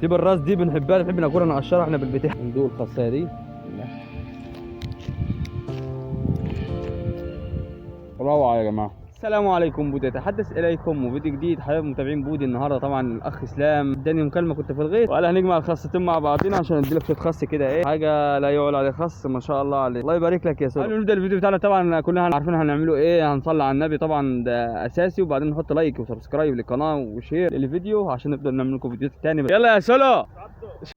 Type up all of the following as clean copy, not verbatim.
سيب الراس دي بنحبها، بنحب ناكلها نقشرها احنا بالبتاع. ندوق الخاصيه دي. روعه يا جماعه. السلام عليكم، بودي اتحدث اليكم وفيديو جديد. حبايب متابعين بودي، النهارده طبعا الاخ اسلام اداني مكالمه، كنت في الغيط وقال هنجمع الخاصتين مع بعضينا عشان اديلك شويه خاص كده، ايه حاجه لا يعلى عليه خاص ما شاء الله عليه. الله يبارك لك يا سيدي. قبل ما نبدا الفيديو بتاعنا طبعا كلنا عارفين هنعمله ايه، هنصلي على النبي طبعا ده اساسي، وبعدين نحط لايك وسبسكرايب للقناه وشير للفيديو عشان نبدا نعمل لكم فيديوهات تاني. يلا يا سلو.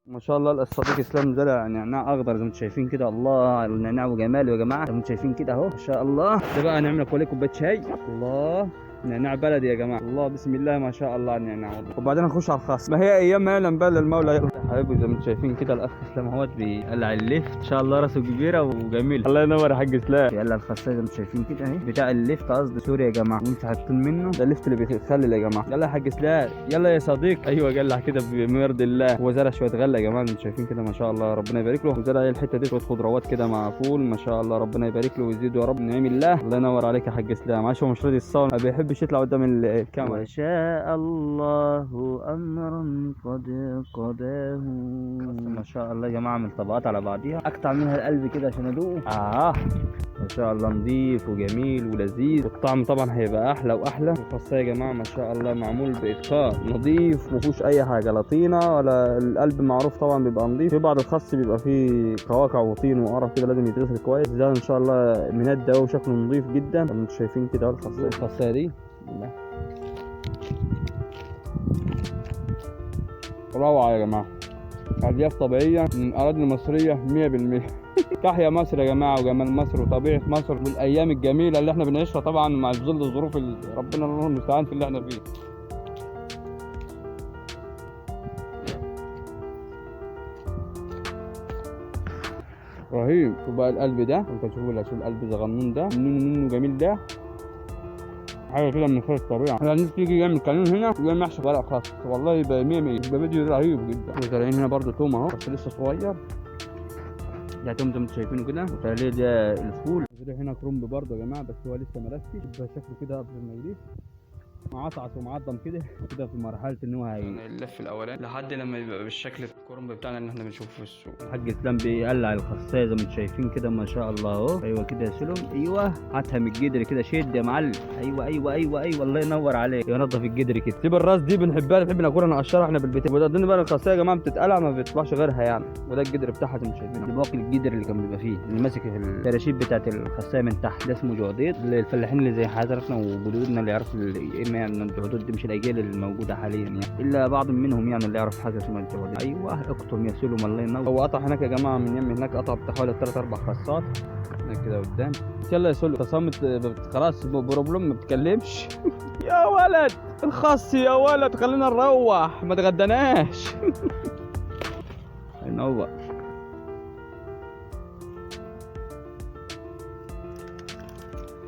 ما شاء الله الصديق اسلام زرع نعناع اخضر زي ما انتم شايفين كده. الله النعناع وجماله يا جماعه، زي ما انتم شايفين كده اهو ما شاء الله. ده بقى هنعمل لكم كوبايه شاي. الله نعناع بلدي يا جماعه. الله بسم الله ما شاء الله على النعناع. وبعدين نخش على الخاص، ما هي ايام ما يعلم بها المولى. يلا يا حبايبي زي ما انتم شايفين كده الاخ اسلام اهوت بيقلع الليفت ان شاء الله، راسه كبيره وجميل. الله ينور يا حاج اسلام. بيقلع الخاصيه زي ما انتم شايفين كده اهي، بتاع الليفت قصدي سوري يا جماعه، وانتم حاطين منه ده الليفت اللي بيخلل يا جماعه. يلا يا حاج اسلام يلا يا صديق. ايوه قلع كده بمرض الله. هو زرع شويه غله يا جماعه، انتم شايفين كده ما شاء الله ربنا يبارك له. وزرع الحته دي شويه خضروات كده مع فول ما شاء الله ربنا يبارك له ويزيده يا رب نعم الله. الله ينور عليك يا حاج اسلام. عاش هو مش راضي يتصور، ما بيحبش يطلع قدام الكاميرا. وشاء الله امرا قد قضاه. ما شاء الله يا جماعه من طبقات على بعضيها، اقطع منها القلب كده عشان ادوقه. ما شاء الله نظيف وجميل ولذيذ، والطعم طبعا هيبقى احلى واحلى. الخاصيه يا جماعه ما شاء الله معمول باتقان، نظيف مفيهوش اي حاجه لا طينه ولا القلب معروف طبعا بيبقى نظيف. في بعض الخاص بيبقى فيه قواقع وطين وقرف كده لازم يتغسل كويس. ده ان شاء الله مندى وشكله نظيف جدا. انتم شايفين كده الخاصيه دي روعة يا جماعة. أرياف طبيعية من الأراضي المصرية 100%. تحيا مصر يا جماعة وجمال مصر وطبيعة مصر والأيام الجميلة اللي احنا بنعيشها طبعا مع ظل الظروف ربنا الله المستعان في اللي احنا فيه. رهيب. شوف بقى القلب ده، انت شوف القلب صغنون ده منه جميل ده، حاجه كده من خير الطبيعه. احنا الناس تيجي يعمل قانون هنا ويعمل محشي ورق خاص والله يبقى 100 100. يبقى فيديو رهيب جدا. وزارعين هنا برضه توم اهو بس لسه صغير. ده توم زي ما انتم شايفينه كده. وتاليه ده الفول. وزارع هنا كرنب برضه يا جماعه بس هو لسه مرسي، يبقى شكله كده قبل ما يلف معصعص ومعضم كده في مرحله ان هو هيلف الاولاني لحد لما يبقى بالشكل الكرنب بتاعنا اللي احنا بنشوفه في السوق. الحاج اسلام بيقلع الخاصيه زي ما انتم شايفين كده ما شاء الله اهو. ايوه كده يا سلم، ايوه هاتها من الجدر كده، شد يا معلم. ايوه ايوه ايوه ايوه الله ينور عليك. ينضف الجدر كده. سيب الراس دي بنحبها، بنحب ناكلها نقشرها احنا بالبيت. وده بقى الخاصيه يا جماعه بتتقلع ما بيطلعش غيرها يعني. وده الجدر بتاعها زي ما انتم شايفين، دي باقي الجدر اللي كان بيبقى فيه اللي ماسك في التراشيب بتاعت الخاصيه من تحت. ده اسمه جعديد. الفلاحين اللي زي حضراتنا وجدودنا اللي يعرفوا ايه يعني الجعدود دي، مش الاجيال الموجوده حاليا يعني الا بعض منهم يعني اللي يعرف حاجه اسمها الجعديد. ايوه اقطم يا سلم الله ينور. هو قطع هناك يا جماعه من يم هناك، قطع بتاع حوالي 3 4 خاصات هناك كده قدام. يلا يا سلم تصمت خلاص بروبلم ما بتكلمش. يا ولد الخاص يا ولد خلينا نروح ما تغدناش. ينور.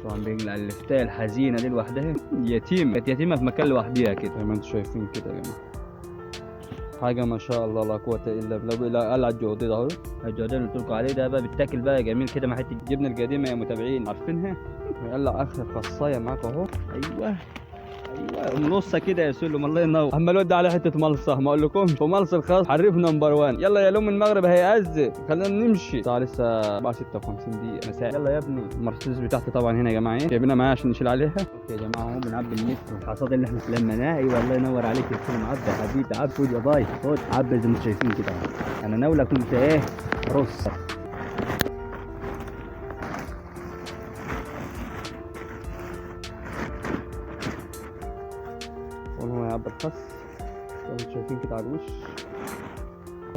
طبعا بيقلع اللفتايه الحزينه دي لوحدها. يتيمه كانت يتيمه في مكان لوحديها كده زي ما انتم شايفين كده يا جماعه. حاجه ما شاء الله لا قوه الا بالله. قلع الجعديد اهو. الجعديد اللي قلت لكم عليه ده بقى بيتاكل بقى جميل كده مع حته الجبنه القديمه يا متابعين عارفينها. يقلع اخر خاصيه معاك اهو. ايوه ايوه نصها كده يا سلم الله ينور. اما الواد ده على حته ملصه ما اقولكمش، وملص الخاص حريف نمبر 1. يلا يا لوم المغرب هيأذن خلينا نمشي. الساعه لسه 4:56 دقيقه مساء. يلا يا ابني. المرسيدس بتاعتي طبعا هنا يا جماعه ايه جايبينها معايا عشان نشيل عليها. يا جماعه اهو بنعبي النت والحصاد اللي احنا سلمناه. ايوه الله ينور عليك يا سلم. عبي يا حبيبي عبي. خد يا باي خد عبي زي ما انتم شايفين كده. انا ناولك وانت ايه رص. هو يعبي الخس زي ما انتم شايفين كده على الوش.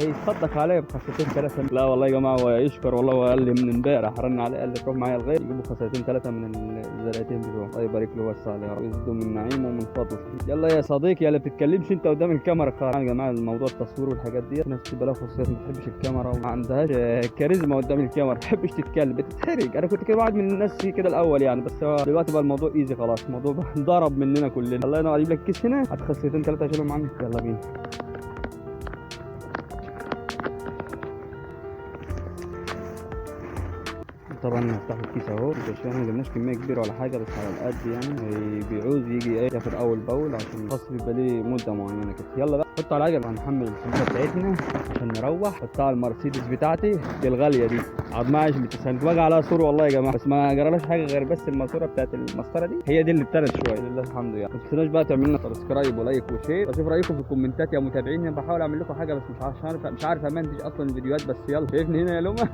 هيتصدق عليا بخاصتين 3. لا والله يا جماعه هو يشكر والله. هو قال لي من امبارح رن عليه قال لي روح معايا الغيط يجيبوا خاصتين 3 من الزرعتين بتوعه. الله يبارك له ويوسع عليه يا رب يزيده من نعيمه ومن فضله. يلا يا صديقي يا اللي بتتكلمش انت قدام الكاميرا خالص. يا جماعه الموضوع التصوير والحاجات دي ناس بتبقى لها خصوصيات ما بتحبش الكاميرا وما عندهاش كاريزما قدام الكاميرا، ما بتحبش تتكلم بتتحرج. انا كنت كده واحد من الناس كده الاول يعني، بس هو دلوقتي بقى الموضوع ايزي خلاص. الموضوع ضرب مننا كلنا. الله ينور. اجيب لك كيس هنا هات خاصتين 3 اشيلهم عنك. يلا بينا. طبعا هفتح الكيس اهو. احنا ما جبناش كميه كبيره ولا حاجه بس على القد يعني. بيعوز يجي ايه ياخد اول باول عشان الخاص بيبقى ليه مده معينه كده. يلا بقى حط على العجل. هنحمل الشنطه بتاعتنا عشان نروح. حطها على المرسيدس بتاعتي دي الغاليه دي، عضمها عشان بتسند على سور والله يا جماعه، بس ما جرالهاش حاجه غير بس الماسوره بتاعت المسطره دي هي دي اللي ابتدت شويه لله الحمد يعني. ما تنسوناش بقى تعملوا لنا سبسكرايب ولايك وشير، واشوف رايكم في الكومنتات يا متابعين. انا بحاول اعمل لكم حاجه بس مش عارف امنتج اصلا الفيديوهات، بس يلا شايفني هنا يا لومه.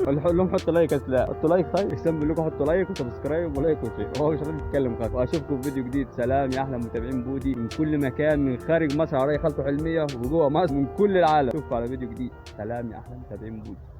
قول لهم حطوا لايك يا اسلام، حطوا لايك. طيب اسلام بيقول لكم حطوا لايك وسبسكرايب ولايك وشير، هو مش راضي يتكلم خالص. واشوفكم في فيديو جديد. سلام يا احلى متابعين بودي من كل مكان، من خارج مصر على خلطه حلميه وجوه مصر، من كل العالم. اشوفكم على فيديو جديد. سلام يا احلى متابعين بودي.